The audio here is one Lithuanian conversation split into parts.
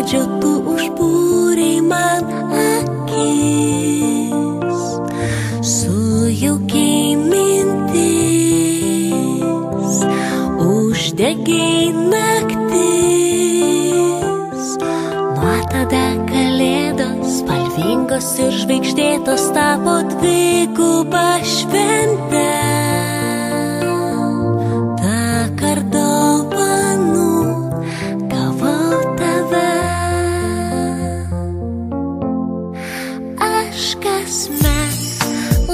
žodžio tu užbūrei man akis, sujaukiai mintis, uždegiai naktis. Nuo tada kalėdos spalvingos ir žvaigždėtos tapo dviguba švente.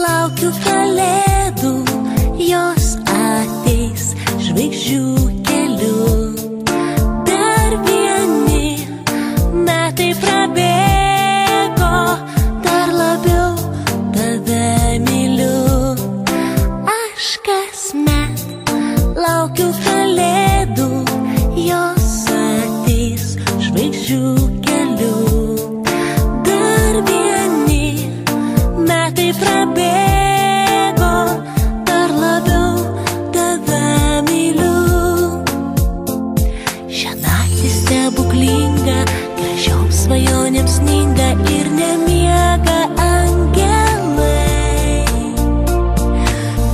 Laukiu kalėdų, jos ateis žvaigždžių keliu. Dar vieni metai prabėgo, dar labiau tave myliu. Aš kasmet laukiu kalėdų, jos ateis žvaigždžių keliu. Dar vieni metai prabėgo, dar labiau tave myliu. Šią naktį stebuklinga, gražiom svajonėm sninga ir nemiega angelai.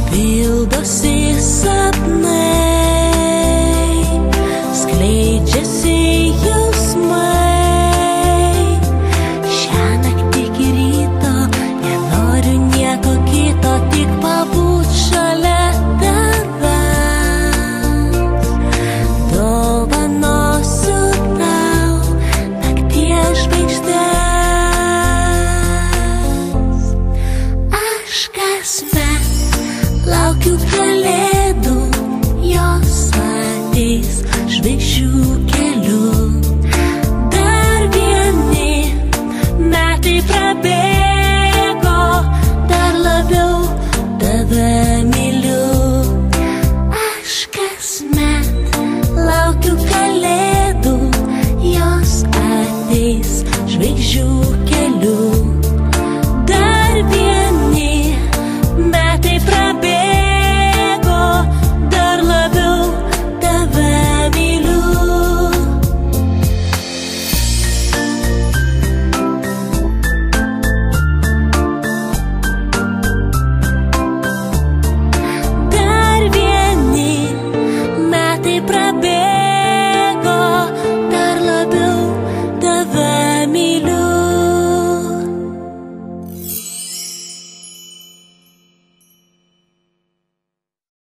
Pildosi sapnai, skleidžiasi jausmai. Šią naktį iki ryto nenoriu nieko kito, tik pabūt šalia tavęs. Dovanosiu tau nakties žvaigždes. Aš kasmet laukiu kalėdų, jos ateis žvaigždžių keliu. Dar vieni metai prabėgo, dar labiau tave myliu. Aš kasmet laukiu kalėdų, jos ateis žvaigždžių